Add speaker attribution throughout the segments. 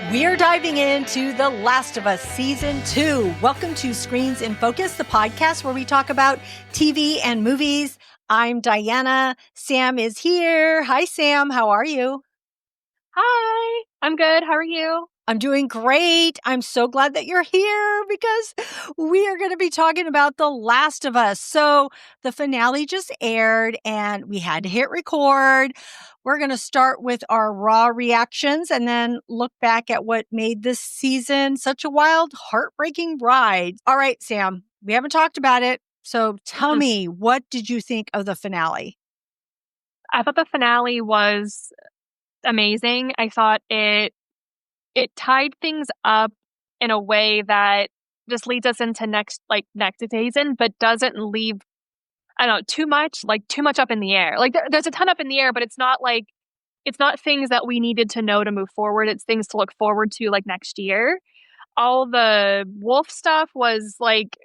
Speaker 1: We're diving into The Last of Us Season 2. Welcome to Screens in Focus, the podcast where we talk about TV and movies. I'm Diana. Sam is here. Hi, Sam. How are you?
Speaker 2: Hi, I'm good. How are you?
Speaker 1: I'm doing great. I'm so glad that you're here because we are going to be talking about The Last of Us. So the finale just aired and we had to hit record. We're going to start with our raw reactions and then look back at what made this season such a wild, heartbreaking ride. All right, Sam, we haven't talked about it. So tell me, what did you think of the finale?
Speaker 2: I thought the finale was amazing. I thought it tied things up in a way that just leads us into next season, but doesn't leave, I don't know, too much up in the air. Like there's a ton up in the air, but it's not things that we needed to know to move forward. It's things to look forward to like next year. All the wolf stuff was like,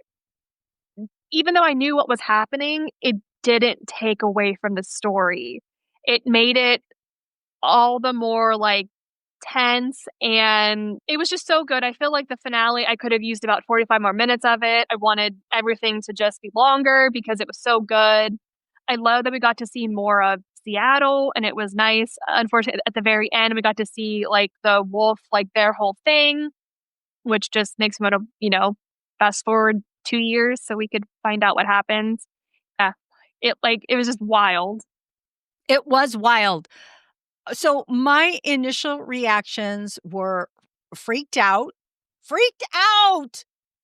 Speaker 2: even though I knew what was happening, it didn't take away from the story. It made it all the more like tense, and it was just so good. I feel like the finale, I could have used about 45 more minutes of it. I wanted everything to just be longer because it was so good. I love that we got to see more of Seattle, and it was nice. Unfortunately, at the very end, we got to see like the wolf, like their whole thing, which just makes me want to, fast forward 2 years so we could find out what happened. Yeah, it was just wild.
Speaker 1: It was wild. So my initial reactions were freaked out. Freaked out!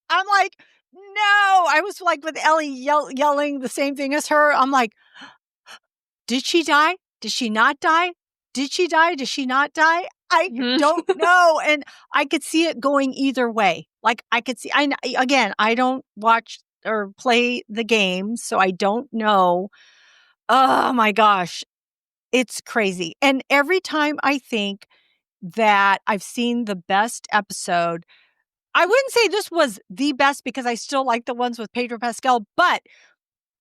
Speaker 1: I'm like, no! I was like with Ellie yelling the same thing as her. I'm like, did she die? Did she not die? Did she die? Did she not die? I don't know. And I could see it going either way. Like I could see, I don't watch or play the game, so I don't know. Oh my gosh. It's crazy. And every time I think that I've seen the best episode, I wouldn't say this was the best because I still like the ones with Pedro Pascal, but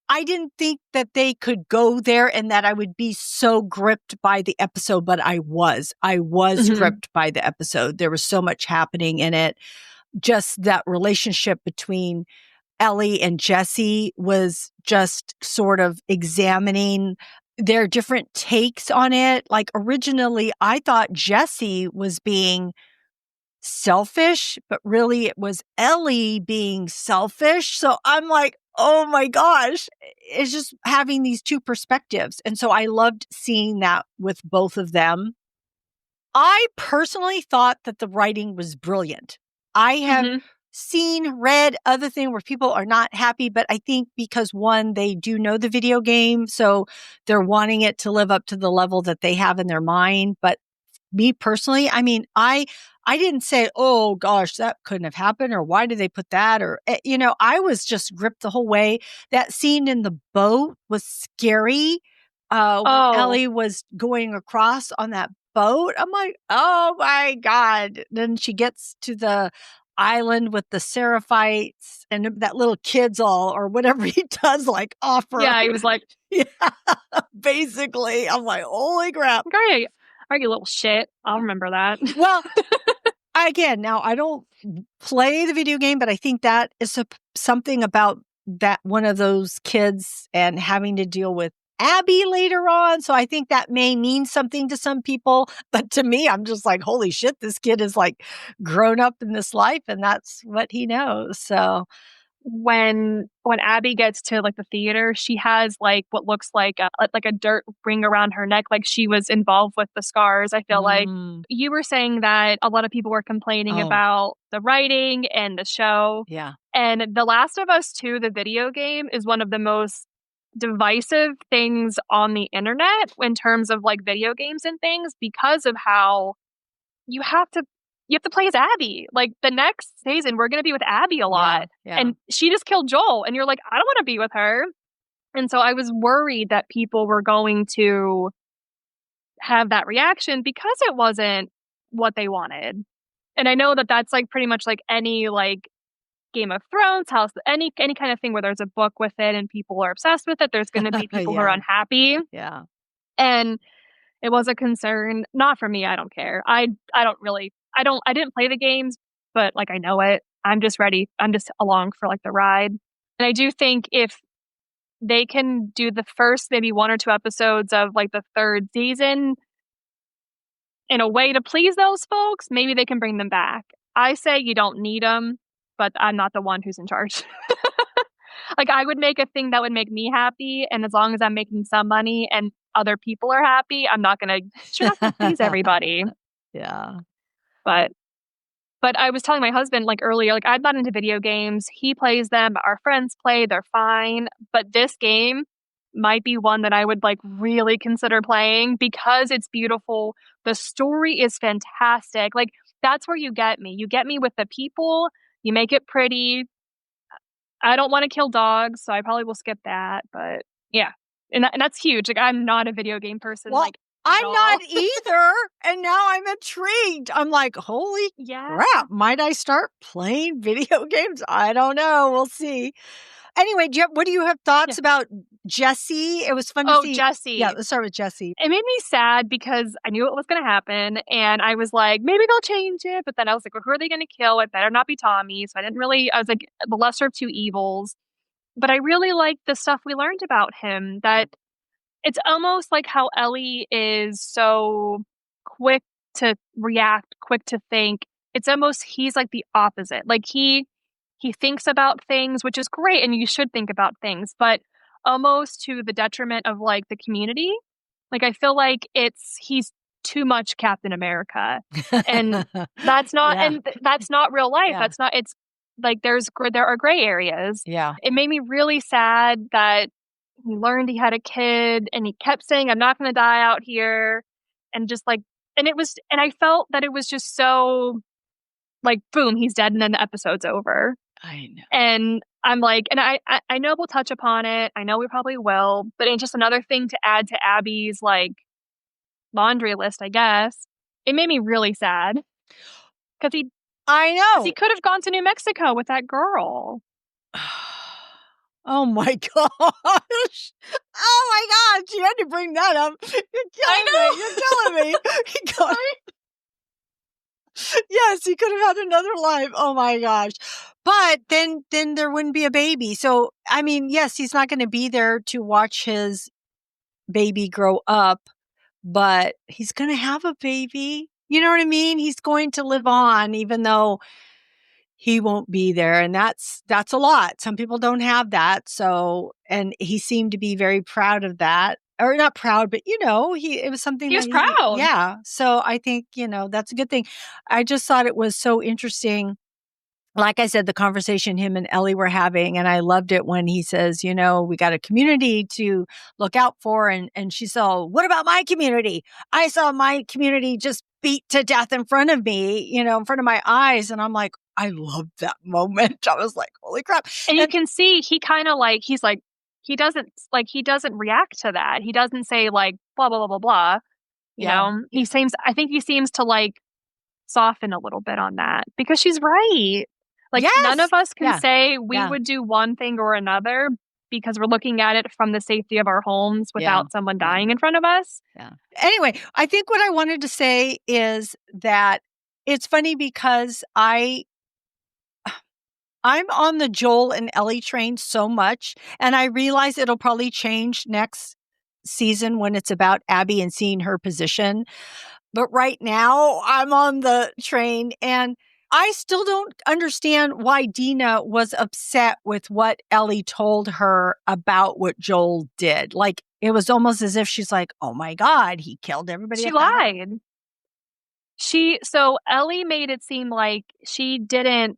Speaker 1: I didn't think that they could go there and that I would be so gripped by the episode, but I was. I was gripped by the episode. There was so much happening in it. Just that relationship between Ellie and Jesse was just sort of examining their different takes on it. Like originally, I thought Jesse was being selfish, but really it was Ellie being selfish. So I'm like, oh my gosh, it's just having these two perspectives. And so I loved seeing that with both of them. I personally thought that the writing was brilliant. I have read other things where people are not happy, but I think because one, they do know the video game, so they're wanting it to live up to the level that they have in their mind. But me personally, I mean, I didn't say, oh gosh, that couldn't have happened, or why did they put that? Or, I was just gripped the whole way. That scene in the boat was scary. When Ellie was going across on that boat. I'm like, oh my God. Then she gets to the island with the Seraphites and that little kid's all, or whatever he does, like offer.
Speaker 2: Yeah, he was like,
Speaker 1: yeah, basically. I'm like, holy crap.
Speaker 2: Are you little shit? I'll remember that.
Speaker 1: Well, again, now I don't play the video game, but I think that is something about that one of those kids and having to deal with Abby later on. So I think that may mean something to some people, but to me, I'm just like, holy shit, this kid is like grown up in this life and that's what he knows. So
Speaker 2: when Abby gets to like the theater, she has like what looks like a dirt ring around her neck, like she was involved with the scars. I feel like you were saying that a lot of people were complaining about the writing and the show.
Speaker 1: Yeah.
Speaker 2: And The Last of Us 2, the video game, is one of the most divisive things on the internet in terms of like video games and things, because of how you have to play as Abby. Like the next season, we're going to be with Abby a lot.
Speaker 1: Yeah.
Speaker 2: And she just killed Joel. And you're like, I don't want to be with her. And so I was worried that people were going to have that reaction because it wasn't what they wanted. And I know that that's like pretty much like any like Game of Thrones, House, any kind of thing where there's a book with it and people are obsessed with it, there's going to be people who are unhappy.
Speaker 1: Yeah.
Speaker 2: And it was a concern. Not for me. I don't care. I I didn't play the games, but like I know it. I'm just ready. I'm just along for like the ride. And I do think if they can do the first maybe 1 or 2 episodes of like the third season in a way to please those folks, maybe they can bring them back. I say you don't need them, but I'm not the one who's in charge. Like I would make a thing that would make me happy, and as long as I'm making some money and other people are happy, I'm not gonna sure not gonna please everybody.
Speaker 1: Yeah.
Speaker 2: But I was telling my husband like earlier, like I'm not into video games. He plays them, our friends play, they're fine. But this game might be one that I would like really consider playing because it's beautiful. The story is fantastic. Like that's where you get me. You get me with the people, you make it pretty. I don't want to kill dogs, so I probably will skip that. But yeah. And that's huge. Like I'm not a video game person.
Speaker 1: Well,
Speaker 2: like
Speaker 1: I'm not either. And now I'm intrigued. I'm like, holy crap. Might I start playing video games? I don't know. We'll see. Anyway, what do you have thoughts about Jesse? It was fun to see.
Speaker 2: Jesse.
Speaker 1: Yeah, let's start with Jesse.
Speaker 2: It made me sad because I knew it was going to happen. And I was like, maybe they'll change it. But then I was like, well, who are they going to kill? It better not be Tommy. So I was like, the lesser of two evils. But I really liked the stuff we learned about him, that it's almost like how Ellie is so quick to react, quick to think. It's almost he's like the opposite. Like he thinks about things, which is great, and you should think about things, but almost to the detriment of like the community. Like I feel like he's too much Captain America, and that's not that's not real life.
Speaker 1: Yeah.
Speaker 2: That's not. It's like there are gray areas.
Speaker 1: Yeah,
Speaker 2: it made me really sad that he learned he had a kid, and he kept saying, "I'm not going to die out here," and just like, and I felt that it was just so like, boom, he's dead, and then the episode's over.
Speaker 1: I know.
Speaker 2: And I'm like, and I know we'll touch upon it. I know we probably will, but it's just another thing to add to Abby's like laundry list, I guess. It made me really sad because
Speaker 1: I know
Speaker 2: he could have gone to New Mexico with that girl.
Speaker 1: Oh my gosh. Oh my gosh. You had to bring that up. You're killing me. Yes, he could have had another life. Oh my gosh. But then there wouldn't be a baby. So, I mean, yes, he's not going to be there to watch his baby grow up, but he's going to have a baby. You know what I mean? He's going to live on, even though he won't be there. And that's a lot. Some people don't have that. So, and he seemed to be very proud of that. Or not proud, but it was something
Speaker 2: he was proud.
Speaker 1: Yeah. So I think, that's a good thing. I just thought it was so interesting. Like I said, the conversation him and Ellie were having, and I loved it when he says, we got a community to look out for. And she said, what about my community? I saw my community just beat to death in front of me, in front of my eyes. And I'm like, I loved that moment. I was like, holy crap.
Speaker 2: And you can see he kind of like, he's like, he doesn't react to that. He doesn't say like, blah, blah, blah, blah, blah. You know, I think he seems to like soften a little bit on that because she's right. Like none of us can say we would do one thing or another because we're looking at it from the safety of our homes without someone dying in front of us.
Speaker 1: Yeah. Anyway, I think what I wanted to say is that it's funny because I'm on the Joel and Ellie train so much, and I realize it'll probably change next season when it's about Abby and seeing her position. But right now, I'm on the train, and I still don't understand why Dina was upset with what Ellie told her about what Joel did. Like, it was almost as if she's like, oh my God, he killed everybody.
Speaker 2: She lied. So Ellie made it seem like she didn't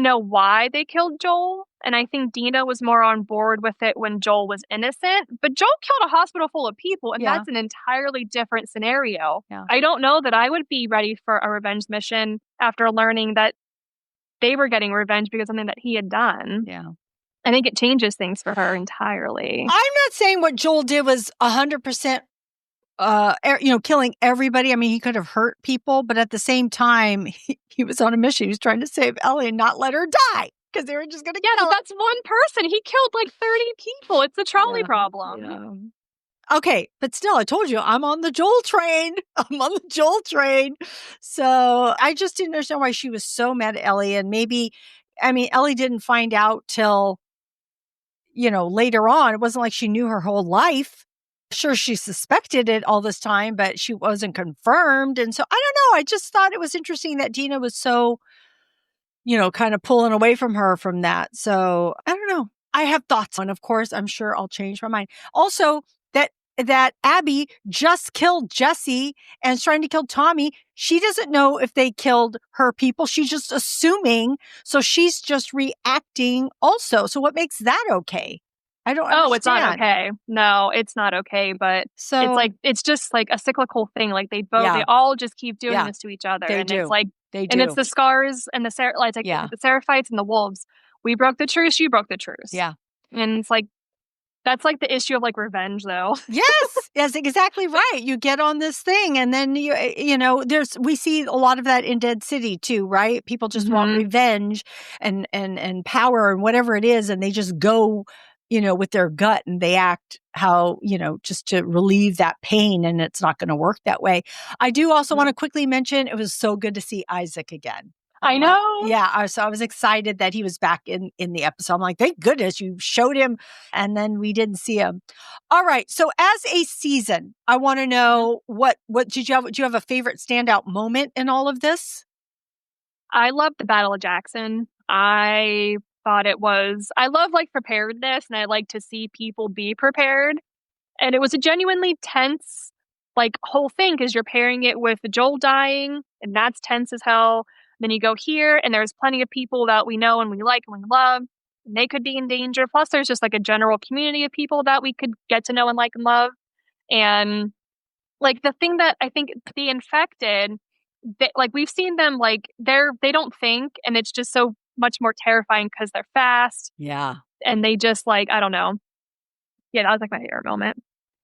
Speaker 2: know why they killed Joel. And I think Dina was more on board with it when Joel was innocent. But Joel killed a hospital full of people, and that's an entirely different scenario. Yeah. I don't know that I would be ready for a revenge mission after learning that they were getting revenge because of something that he had done.
Speaker 1: Yeah.
Speaker 2: I think it changes things for her entirely.
Speaker 1: I'm not saying what Joel did was 100% killing everybody. I mean, he could have hurt people, but at the same time, he was on a mission. He was trying to save Ellie and not let her die because they were just going to kill her.
Speaker 2: That's one person. He killed like 30 people. It's a trolley problem.
Speaker 1: Yeah. Okay, but still, I told you, I'm on the Joel train. I'm on the Joel train. So I just didn't understand why she was so mad at Ellie. And maybe, I mean, Ellie didn't find out till, later on. It wasn't like she knew her whole life. Sure, she suspected it all this time, but she wasn't confirmed. And so I don't know. I just thought it was interesting that Dina was so, kind of pulling away from her from that. So I don't know. I have thoughts. And of course, I'm sure I'll change my mind. Also, that Abby just killed Jesse and is trying to kill Tommy. She doesn't know if they killed her people. She's just assuming. So she's just reacting also. So what makes that okay? I don't understand.
Speaker 2: Oh, it's not okay. No, it's not okay. But
Speaker 1: So
Speaker 2: it's just like a cyclical thing. Like they
Speaker 1: Yeah.
Speaker 2: all just keep doing
Speaker 1: Yeah.
Speaker 2: this to each other.
Speaker 1: They
Speaker 2: and
Speaker 1: do.
Speaker 2: it's like,
Speaker 1: They
Speaker 2: and it's
Speaker 1: do.
Speaker 2: the scars and the like
Speaker 1: Yeah.
Speaker 2: the Seraphites and the wolves. We broke the truce. You broke the truce.
Speaker 1: Yeah.
Speaker 2: And it's like, that's like the issue of like revenge though.
Speaker 1: Yes, that's exactly right. You get on this thing and then we see a lot of that in Dead City too, right? People just want revenge and power and whatever it is, and they just go, with their gut and they act how, just to relieve that pain, and it's not going to work that way. I do also want to quickly mention it was so good to see Isaac again.
Speaker 2: I know.
Speaker 1: Yeah. So I was excited that he was back in the episode. I'm like, thank goodness you showed him and then we didn't see him. All right. So as a season, I want to know what do you have a favorite standout moment in all of this?
Speaker 2: I love the Battle of Jackson. I thought I love like preparedness and I like to see people be prepared. And it was a genuinely tense like whole thing because you're pairing it with Joel dying and that's tense as hell. Then you go here and there's plenty of people that we know and we like and we love and they could be in danger. Plus there's just like a general community of people that we could get to know and like and love. And like the thing that I think the infected, like we've seen them like they don't think and it's just so much more terrifying because they're fast.
Speaker 1: Yeah.
Speaker 2: And they just like, I don't know. Yeah, that was like my favorite moment.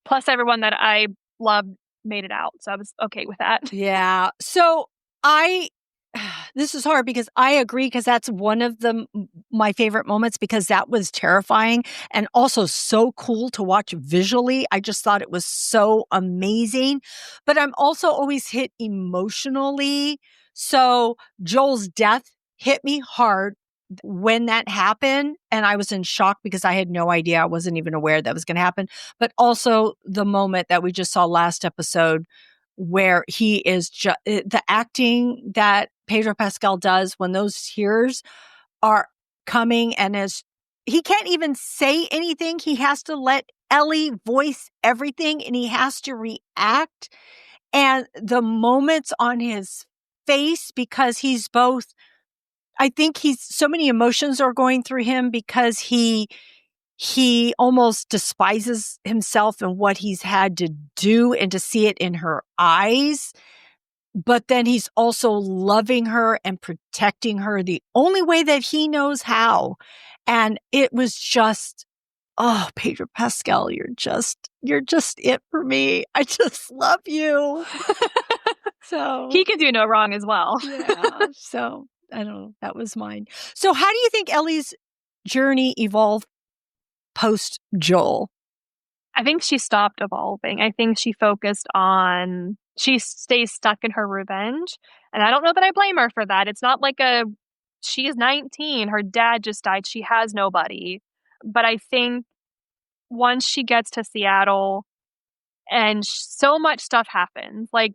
Speaker 2: Plus everyone that I loved made it out. So I was okay with that.
Speaker 1: Yeah. So this is hard because I agree because that's one of my favorite moments because that was terrifying and also so cool to watch visually. I just thought it was so amazing, but I'm also always hit emotionally. So Joel's death hit me hard when that happened. And I was in shock because I had no idea. I wasn't even aware that was going to happen. But also the moment that we just saw last episode where he is just the acting that Pedro Pascal does when those tears are coming and he can't even say anything. He has to let Ellie voice everything and he has to react. And the moments on his face, because he's both, I think so many emotions are going through him because he almost despises himself and what he's had to do and to see it in her eyes. But then he's also loving her and protecting her the only way that he knows how. And it was just, oh, Pedro Pascal, you're just it for me. I just love you. So
Speaker 2: he could do no wrong as well.
Speaker 1: Yeah. So I don't know. That was mine. So how do you think Ellie's journey evolved post Joel?
Speaker 2: I think she stopped evolving. I think she she stays stuck in her revenge. And I don't know that I blame her for that. It's not like she is 19. Her dad just died. She has nobody. But I think once she gets to Seattle and so much stuff happens, like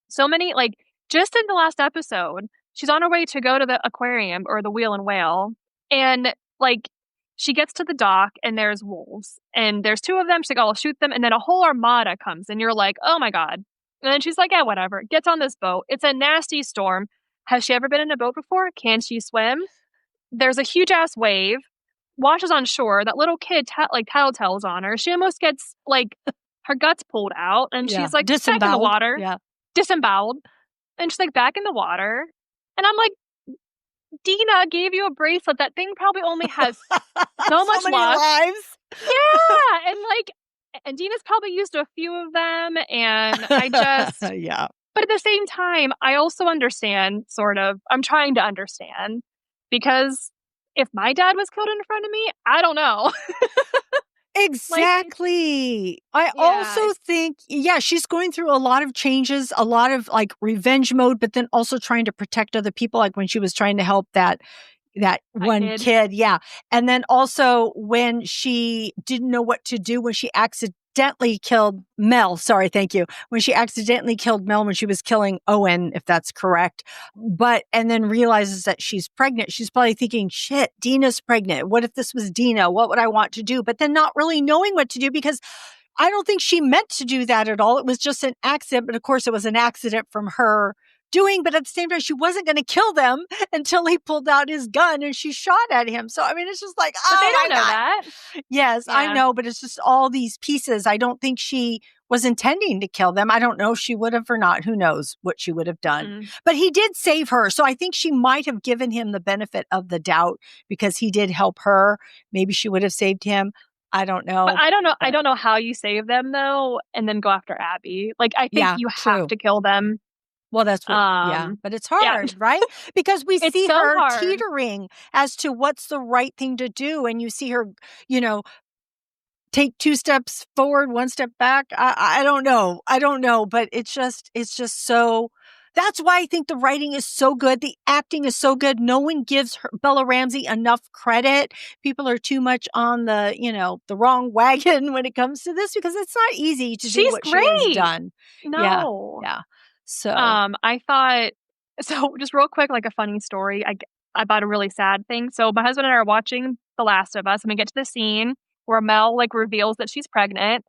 Speaker 2: so many, like just in the last episode, she's on her way to go to the aquarium or the Wheel and Whale. And like, she gets to the dock and there's wolves and there's two of them. She's like, oh, I'll shoot them. And then a whole armada comes and you're like, oh my God. And then she's like, yeah, whatever. Gets on this boat. It's a nasty storm. Has she ever been in a boat before? Can she swim? There's a huge ass wave. Washes on shore. That little kid tattletales on her. She almost gets like her guts pulled out and she's like back in the water.
Speaker 1: Yeah.
Speaker 2: Disemboweled. And she's like back in the water. And I'm like, Dina gave you a bracelet. That thing probably only has so much
Speaker 1: many
Speaker 2: luck.
Speaker 1: lives.
Speaker 2: Yeah. And Dina's probably used a few of them. And I just,
Speaker 1: yeah.
Speaker 2: But at the same time, I also understand, sort of, I'm trying to understand because if my dad was killed in front of me, I don't know. Like,
Speaker 1: Exactly. I also
Speaker 2: yeah,
Speaker 1: think, yeah, she's going through a lot of changes, a lot of like revenge mode, but then also trying to protect other people. Like when she was trying to help that
Speaker 2: that
Speaker 1: one
Speaker 2: kid.
Speaker 1: kid. Yeah. And then also when she didn't know what to do when she accidentally killed Mel. Sorry. Thank you. When she accidentally killed Mel when she was killing Owen, if that's correct. And then realizes that she's pregnant. She's probably thinking, shit, Dina's pregnant. What if this was Dina? What would I want to do? But then not really knowing what to do because I don't think she meant to do that at all. It was just an accident. But of course, it was an accident from her doing. But at the same time, she wasn't going to kill them until he pulled out his gun and she shot at him. So, I mean, it's just like,
Speaker 2: But they
Speaker 1: oh
Speaker 2: don't
Speaker 1: my
Speaker 2: know
Speaker 1: God.
Speaker 2: that.
Speaker 1: Yes, I
Speaker 2: Yeah.
Speaker 1: know. But it's just all these pieces. I don't think she was intending to kill them. I don't know if she would have or not. Who knows what she would have done.
Speaker 2: Mm.
Speaker 1: But he did save her. So I think she might have given him the benefit of the doubt because he did help her. Maybe she would have saved him. I don't
Speaker 2: But
Speaker 1: know.
Speaker 2: I don't know. I
Speaker 1: But
Speaker 2: don't know how you save them though, and then go after Abby. Like, I think
Speaker 1: yeah,
Speaker 2: you have
Speaker 1: true.
Speaker 2: to kill them.
Speaker 1: Well, that's what, yeah,
Speaker 2: Um,
Speaker 1: but it's
Speaker 2: yeah,
Speaker 1: hard, right? Because we
Speaker 2: it's
Speaker 1: see
Speaker 2: so
Speaker 1: her
Speaker 2: hard.
Speaker 1: teetering as to what's the right thing to do. And you see her, you know, take two steps forward, one step back. I don't know. I don't know, but it's just so, that's why I think the writing is so good. The acting is so good. No one gives her, Bella Ramsey enough credit. People are too much on the wrong wagon when it comes to this because it's not easy to do
Speaker 2: She's
Speaker 1: what she has
Speaker 2: great.
Speaker 1: done. Yeah.
Speaker 2: No.
Speaker 1: Yeah. So,
Speaker 2: I thought so. Just real quick, like a funny story. About a really sad thing. So my husband and I are watching The Last of Us, and we get to the scene where Mel like reveals that she's pregnant,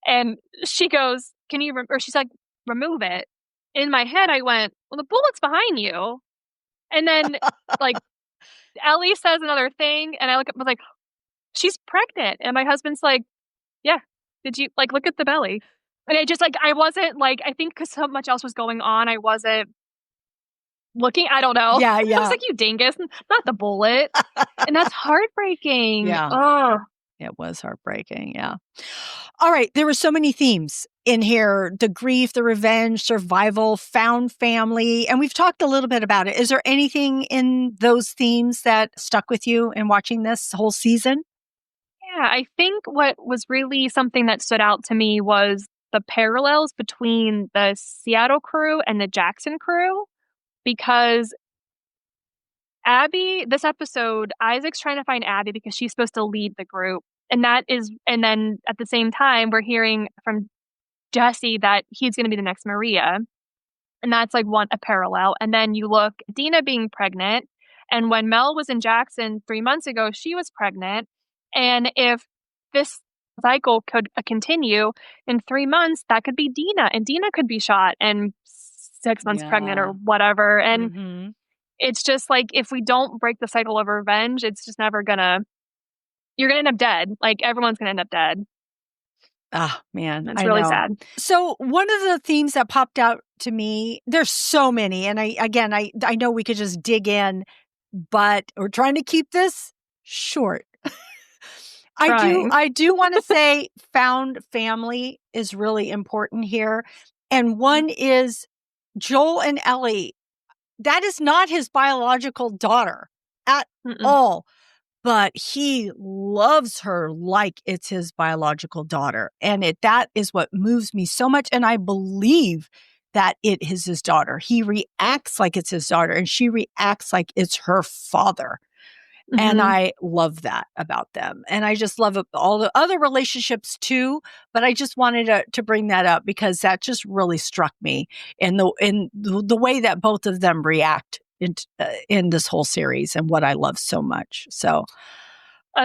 Speaker 2: and she goes, "Can you?" Or she's like, "Remove it." In my head, I went, "Well, the bullet's behind you." And then like Ellie says another thing, and I was like, "She's pregnant," and my husband's like, "Yeah, did you like look at the belly?" And I just like I wasn't like I think because so much else was going on, I wasn't looking. I don't know.
Speaker 1: yeah,
Speaker 2: I was
Speaker 1: yeah.
Speaker 2: like, "You dingus, not the bullet," and that's heartbreaking.
Speaker 1: Yeah.
Speaker 2: Oh,
Speaker 1: It was heartbreaking. Yeah. All right. There were so many themes in here: the grief, the revenge, survival, found family. And we've talked a little bit about it. Is there anything in those themes that stuck with you in watching this whole season?
Speaker 2: yeah. I think what was really something that stood out to me was the parallels between the Seattle crew and the Jackson crew because Abby, this episode, Isaac's trying to find Abby because she's supposed to lead the group. And then at the same time, we're hearing from Jesse that he's going to be the next Maria. And that's like a parallel. And then you look, Dina being pregnant. And when Mel was in Jackson 3 months ago, she was pregnant. And if this cycle could continue in 3 months, that could be Dina. And Dina could be shot and 6 months pregnant or
Speaker 1: Yeah.
Speaker 2: whatever. And
Speaker 1: Mm-hmm.
Speaker 2: it's just like if we don't break the cycle of revenge, it's just never gonna you're gonna end up dead. Like everyone's gonna end up dead.
Speaker 1: Ah, man,
Speaker 2: It's
Speaker 1: I
Speaker 2: really
Speaker 1: know.
Speaker 2: sad.
Speaker 1: So one of the themes that popped out to me, there's so many, and I know we could just dig in, but we're trying to keep this short.
Speaker 2: Trying.
Speaker 1: I do want to say found family is really important here. And one is Joel and Ellie. That is not his biological daughter at
Speaker 2: Mm-mm.
Speaker 1: all, but he loves her like it's his biological daughter. And that is what moves me so much. And I believe that it is his daughter. He reacts like it's his daughter and she reacts like it's her father. And
Speaker 2: Mm-hmm.
Speaker 1: I love that about them. And I just love all the other relationships too. But I just wanted to bring that up because that just really struck me in the way that both of them react in this whole series and what I love so much. So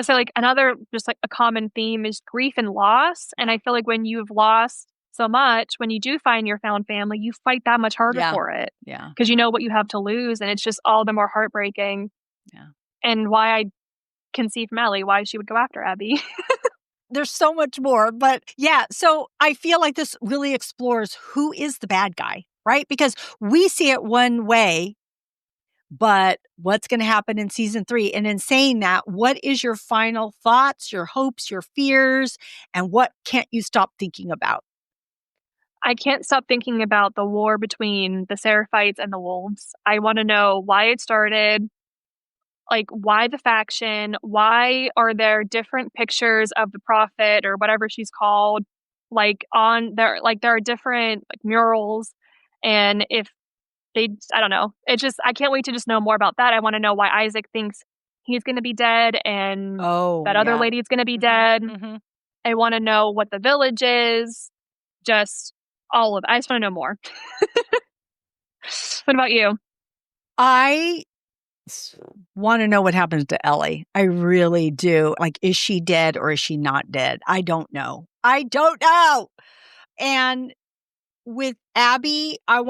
Speaker 2: So like another just like a common theme is grief and loss. And I feel like when you've lost so much, when you do find your found family, you fight that much harder
Speaker 1: yeah,
Speaker 2: for it
Speaker 1: yeah,
Speaker 2: because you know what you have to lose, and it's just all the more heartbreaking.
Speaker 1: yeah.
Speaker 2: And why I can see from Ellie why she would go after Abby.
Speaker 1: There's so much more, but yeah. So I feel like this really explores who is the bad guy, right? Because we see it one way, but what's going to happen in season 3? And in saying that, what is your final thoughts, your hopes, your fears, and what can't you stop thinking about?
Speaker 2: I can't stop thinking about the war between the Seraphites and the Wolves. I want to know why it started, like, why the faction? Why are there different pictures of the prophet or whatever she's called? Like on there, like there are different like murals, and if I don't know. I can't wait to just know more about that. I want to know why Isaac thinks he's going to be dead and that other lady is going to be dead.
Speaker 1: Mm-hmm.
Speaker 2: I want to know what the village is. Just all of it. I just want to know more. What about you?
Speaker 1: I want to know what happens to Ellie. I really do. Like, is she dead or is she not dead? I don't know. And with Abby, I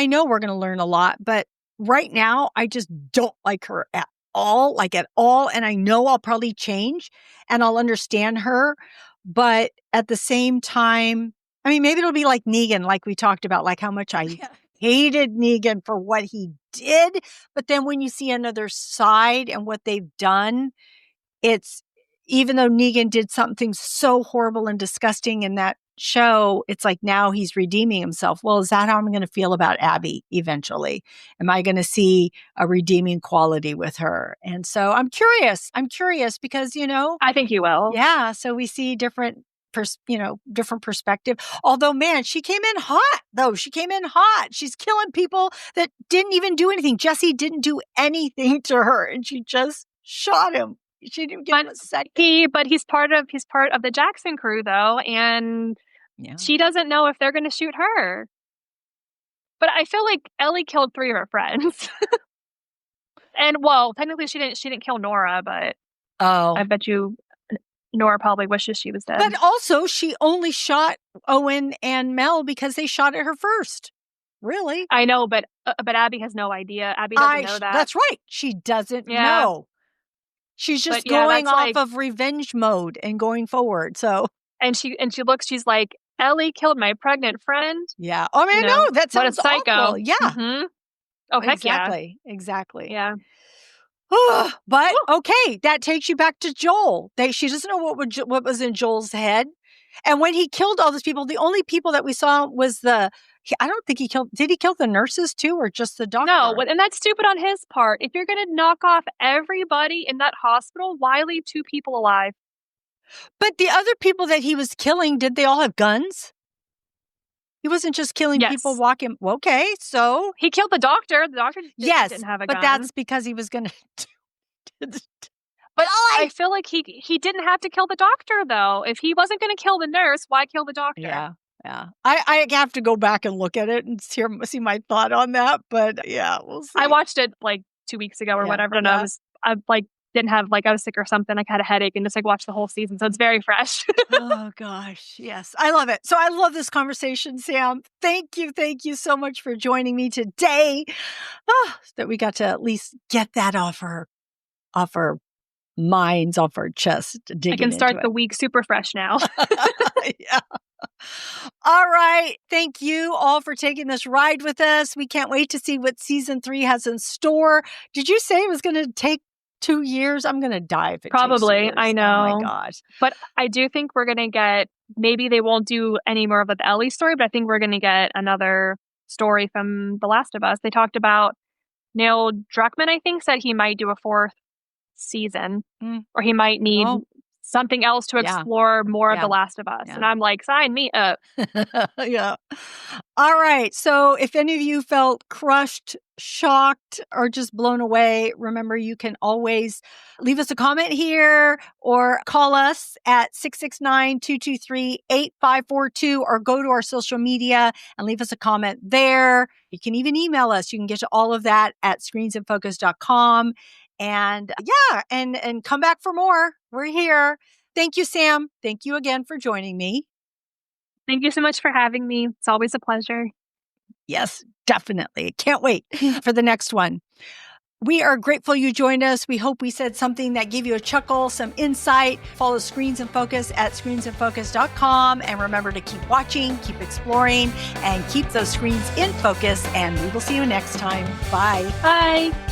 Speaker 1: know we're going to learn a lot, but right now I just don't like her at all. And I know I'll probably change and I'll understand her. But at the same time, I mean, maybe it'll be like Negan, like we talked about, like how much I hated Negan for what he did. But then when you see another side and what they've done, it's, even though Negan did something so horrible and disgusting in that show, it's like now he's redeeming himself. Well, is that how I'm going to feel about Abby eventually? Am I going to see a redeeming quality with her? And so I'm curious because,
Speaker 2: I think you will.
Speaker 1: Yeah. So we see different perspective. Although, man, she came in hot, though. She's killing people that didn't even do anything. Jesse didn't do anything to her, and she just shot him. She didn't give him a second.
Speaker 2: But he's part of the Jackson crew, though, and she doesn't know if they're going to shoot her. But I feel like Ellie killed 3 of her friends. And well, technically she didn't kill Nora, but I bet you Nora probably wishes she was dead.
Speaker 1: But also, she only shot Owen and Mel because they shot at her first. Really?
Speaker 2: I know, but Abby has no idea. Abby doesn't know that.
Speaker 1: That's right. She doesn't know. She's just going off of revenge mode and going forward. So,
Speaker 2: and she looks. She's like, Ellie killed my pregnant friend.
Speaker 1: Yeah. I mean, no, that sounds
Speaker 2: psycho.
Speaker 1: Awful. Yeah.
Speaker 2: Mm-hmm. Oh, heck
Speaker 1: Exactly.
Speaker 2: Yeah.
Speaker 1: But okay, that takes you back to Joel. She doesn't know what was in Joel's head. And when he killed all those people, the only people that we saw was I don't think did he kill the nurses too, or just the doctor?
Speaker 2: No, and that's stupid on his part. If you're going to knock off everybody in that hospital, why leave 2 people alive?
Speaker 1: But the other people that he was killing, did they all have guns? He wasn't just killing people walking. Okay, so.
Speaker 2: He killed the doctor. The doctor didn't have a gun.
Speaker 1: But that's because he was going to.
Speaker 2: But I feel like he didn't have to kill the doctor, though. If he wasn't going to kill the nurse, why kill the doctor?
Speaker 1: Yeah. I have to go back and look at it and see my thought on that. But yeah, we'll see.
Speaker 2: I watched it like 2 weeks ago or whatever, and I didn't have I was sick or something. I had a headache and just watched the whole season, so it's very fresh.
Speaker 1: Oh gosh, yes, I love it. So I love this conversation, Sam. Thank you so much for joining me today. That we got to at least get that off our minds, off our chest.
Speaker 2: I can start the week super fresh now.
Speaker 1: Yeah. All right. Thank you all for taking this ride with us. We can't wait to see what season 3 has in store. Did you say it was going to take 2 years? I'm going to die if it
Speaker 2: probably
Speaker 1: takes 2 years.
Speaker 2: I know.
Speaker 1: Oh my gosh.
Speaker 2: But I do think we're going to get, maybe they won't do any more of the Ellie story, but I think we're going to get another story from The Last of Us. They talked about Neil Druckmann, I think, said he might do a 4th season, or he might need something else to explore more of The Last of Us. And I'm like, sign me up.
Speaker 1: Yeah. All right. So if any of you felt crushed, shocked, or just blown away, remember you can always leave us a comment here or call us at 669-223-8542 or go to our social media and leave us a comment there. You can even email us. You can get to all of that at screensinfocus.com. And and come back for more. We're here. Thank you, Sam. Thank you again for joining me.
Speaker 2: Thank you so much for having me. It's always a pleasure.
Speaker 1: Yes, definitely. Can't wait for the next one. We are grateful you joined us. We hope we said something that gave you a chuckle, some insight. Follow Screens in Focus at screensinfocus.com. And remember to keep watching, keep exploring, and keep those screens in focus. And we will see you next time. Bye.
Speaker 2: Bye.